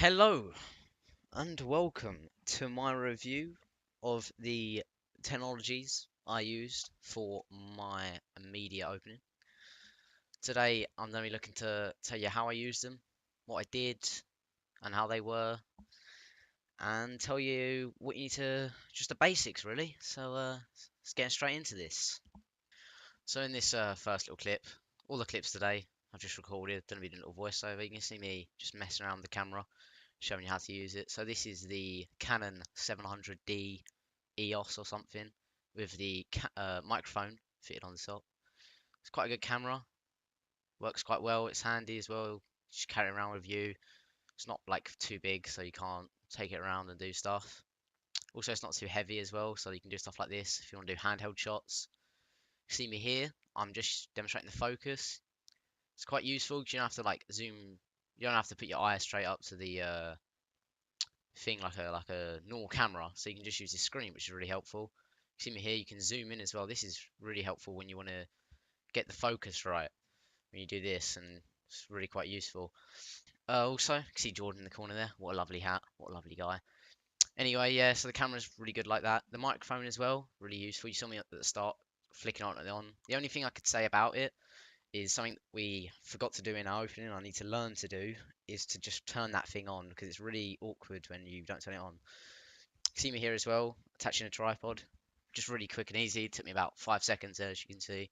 Hello and welcome to my review of the technologies I used for my media opening. Today I'm going to be looking to tell you how I used them, what I did, and how they were, and tell you what you need to, just the basics really. Let's get straight into this. So in this first little clip, all the clips today I've just recorded, going to be a little voiceover. You can see me just messing around with the camera showing you how to use it. So this is the Canon 700D EOS or something with the microphone fitted on the top. It's quite a good camera, works quite well. It's handy as well. Just carry it around with you. It's not like too big, so you can't take it around and do stuff. Also, it's not too heavy as well, so you can do stuff like this if you want to do handheld shots. You see me here, I'm just demonstrating the focus. It's quite useful because you don't have to like zoom. You don't have to put your eye straight up to the thing like a normal camera, so you can just use this screen, which is really helpful. You see me here, you can zoom in as well. This is really helpful when you want to get the focus right when you do this, and it's really quite useful. Also, you can see Jordan in the corner there. What a lovely hat. What a lovely guy. Anyway, yeah, so the camera's really good like that. The microphone as well, really useful. You saw me at the start flicking on and on. The only thing I could say about it is something we forgot to do in our opening. I need to learn to do is to just turn that thing on because it's really awkward when you don't turn it on. See me here as well, attaching a tripod. Just really quick and easy. It took me about 5 seconds there, as you can see.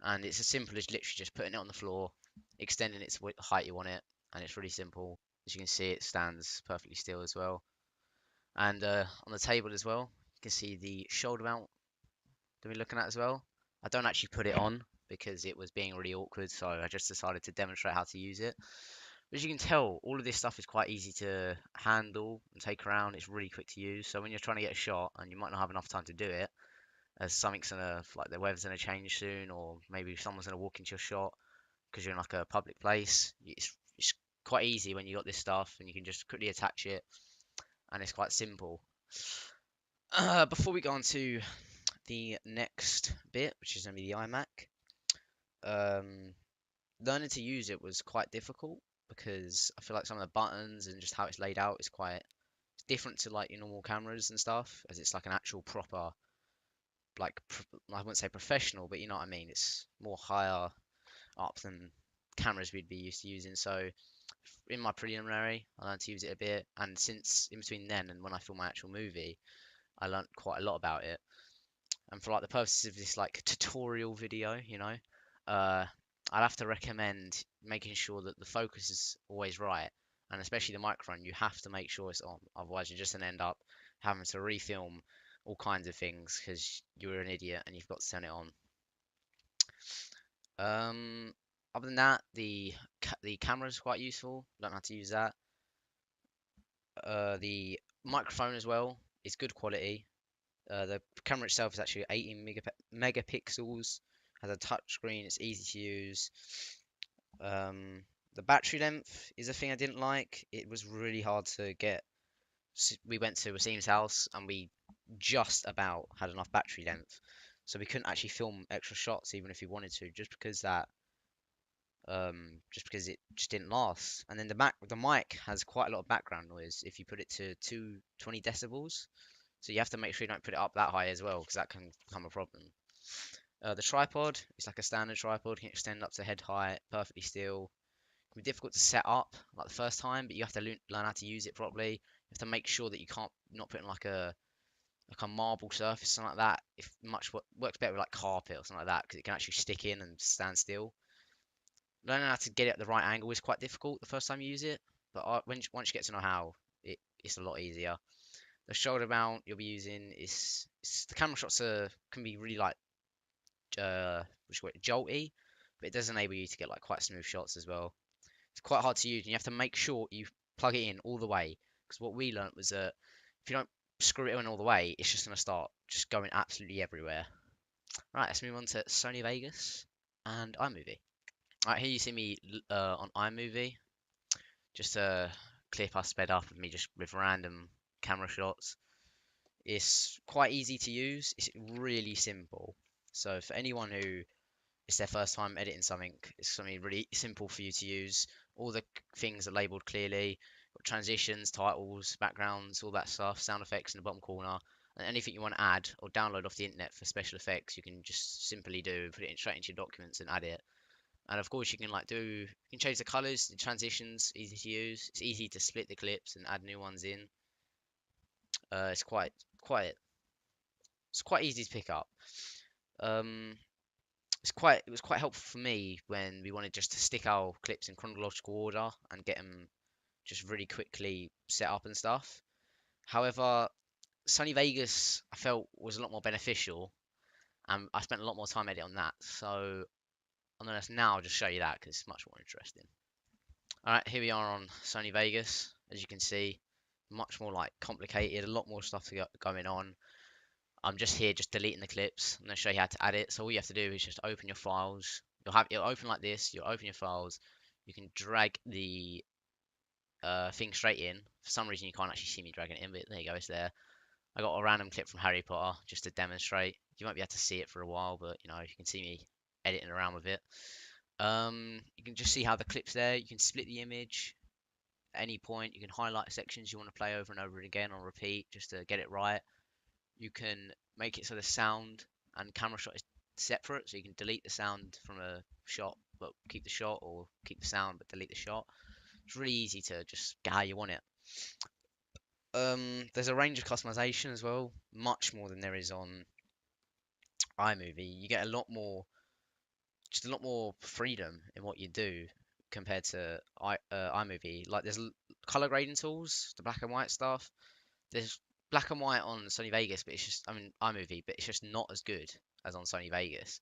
And it's as simple as literally just putting it on the floor, extending its height you want it, and it's really simple. As you can see, it stands perfectly still as well. And on the table as well, you can see the shoulder mount that we're looking at as well. I don't actually put it on because it was being really awkward, so I just decided to demonstrate how to use it. As you can tell, all of this stuff is quite easy to handle and take around. It's really quick to use. So when you're trying to get a shot and you might not have enough time to do it, as something's gonna like the weather's gonna change soon, or maybe someone's gonna walk into your shot because you're in like a public place. It's quite easy when you got this stuff and you can just quickly attach it, and it's quite simple. Before we go on to the next bit, which is gonna be the iMac, um, learning to use it was quite difficult because I feel like some of the buttons and just how it's laid out is quite different to like your normal cameras and stuff, as it's like an actual proper, like I wouldn't say professional, but you know what I mean. It's more higher up than cameras we'd be used to using. So in my preliminary, I learned to use it a bit, and since in between then and when I film my actual movie, I learned quite a lot about it. And for like the purposes of this like tutorial video, uh, I'd have to recommend making sure that the focus is always right, and especially the microphone, you have to make sure it's on. Otherwise, you're just gonna end up having to refilm all kinds of things because you're an idiot and you've got to turn it on. Um, Other than that, the camera is quite useful. Learn how to use that. The microphone as well is good quality. The camera itself is actually 18 megapixels, has a touch screen, it's easy to use. Um, the battery length is a thing I didn't like. It was really hard to get. We went to Wasim's house and we just about had enough battery length, so we couldn't actually film extra shots even if we wanted to, just because it just didn't last. And then the mic has quite a lot of background noise if you put it to 220 decibels. So you have to make sure you don't put it up that high as well, because that can become a problem. The tripod is like a standard tripod, can extend up to head height, perfectly still. It can be difficult to set up like the first time, but you have to learn how to use it properly. You have to make sure that you can't not put in like a marble surface, something like that. If much works better with like carpet or something like that, because it can actually stick in and stand still. Learning how to get it at the right angle is quite difficult the first time you use it, but once you get to know how, it's a lot easier. The shoulder mount you'll be using is the camera shots can be really like jolty, but it does enable you to get like quite smooth shots as well. It's quite hard to use, and you have to make sure you plug it in all the way, because what we learnt was that if you don't screw it in all the way, it's just going to start just going absolutely everywhere. Right, let's move on to Sony Vegas and iMovie. Alright, here you see me on iMovie, just a clip I sped up of me just with random camera shots. It's quite easy to use, it's really simple. So for anyone who it's their first time editing something, it's something really simple for you to use. All the things are labeled clearly. transitions, titles, backgrounds, all that stuff, sound effects in the bottom corner. And anything you want to add or download off the internet for special effects, you can just simply put it straight into your documents and add it. And of course, you can you can change the colors, the transitions, easy to use. It's easy to split the clips and add new ones in. It's quite easy to pick up. Um, it was quite helpful for me when we wanted just to stick our clips in chronological order and get them just really quickly set up and stuff. However, Sony Vegas I felt was a lot more beneficial, and I spent a lot more time editing on that. So I'm gonna now just show you that because it's much more interesting. All right, here we are on Sony Vegas. As you can see, much more like complicated, a lot more stuff going on. I'm just here just deleting the clips. I'm gonna show you how to add it. So all you have to do is just open your files. It'll open like this. You'll open your files. You can drag the thing straight in. For some reason you can't actually see me dragging it in, but there you go, it's there. I got a random clip from Harry Potter just to demonstrate. You won't be able to see it for a while, but you know, you can see me editing around with it. You can just see how the clip's there. You can split the image at any point. You can highlight sections you want to play over and over again on repeat just to get it right. You can make it so the sound and camera shot is separate, so you can delete the sound from a shot but keep the shot, or keep the sound but delete the shot. It's really easy to just get how you want it. There's a range of customization as well, much more than there is on iMovie. You get just a lot more freedom in what you do compared to iMovie. Like there's color grading tools, the black and white stuff. There's black and white on Sony Vegas, but it's just, I mean, iMovie, but it's just not as good as on Sony Vegas.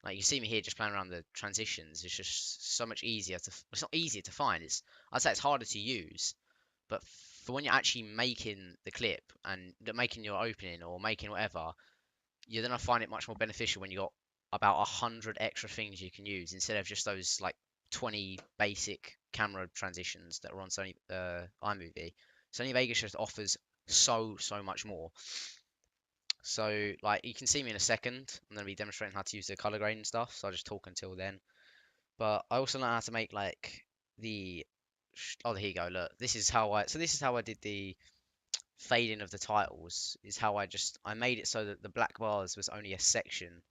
Like you see me here just playing around the transitions. It's just so much easier it's not easier to find. I'd say it's harder to use, but for when you're actually making the clip and making your opening or making whatever, you're gonna find it much more beneficial when you got about 100 extra things you can use instead of just those like 20 basic camera transitions that are on Sony iMovie. Sony Vegas just offers so much more. So like you can see me in a second. I'm gonna be demonstrating how to use the color grading stuff. So I'll just talk until then. But I also learned how to make like the oh, here you go. Look, this is how I did the fading of the titles. Is how I made it so that the black bars was only a section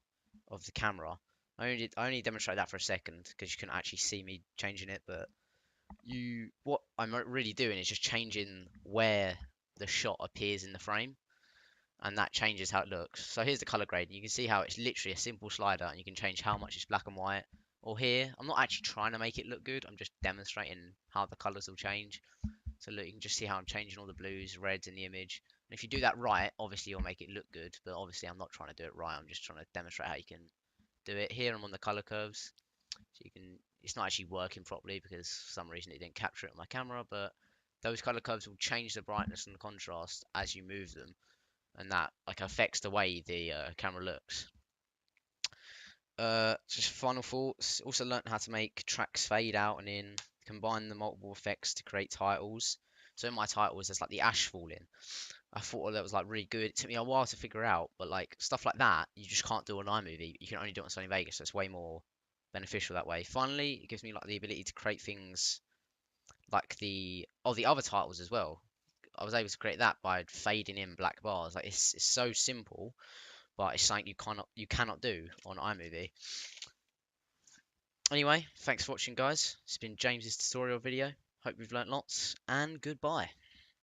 of the camera. I only demonstrated that for a second because you couldn't actually see me changing it. But what I'm really doing is just changing where the shot appears in the frame, and that changes how it looks. So here's the color grading. You can see how it's literally a simple slider, and you can change how much it's black and white. Or here, I'm not actually trying to make it look good. I'm just demonstrating how the colors will change. So look, you can just see how I'm changing all the blues, reds in the image. And if you do that right, obviously you'll make it look good. But obviously I'm not trying to do it right. I'm just trying to demonstrate how you can do it. Here I'm on the color curves. So you can, it's not actually working properly because for some reason it didn't capture it on my camera. But those color curves will change the brightness and the contrast as you move them, and that like affects the way the camera looks. Just final thoughts. Also learned how to make tracks fade out and in, combine the multiple effects to create titles. So in my titles, there's like the ash falling. I thought that was like really good. It took me a while to figure out, but like stuff like that, you just can't do on iMovie. You can only do it on Sony Vegas, so it's way more beneficial that way. Finally, it gives me like the ability to create things like the other titles as well. I was able to create that by fading in black bars. Like it's so simple, but it's something you cannot do on iMovie. Anyway, thanks for watching, guys. It's been James's tutorial video. Hope you've learnt lots, and goodbye.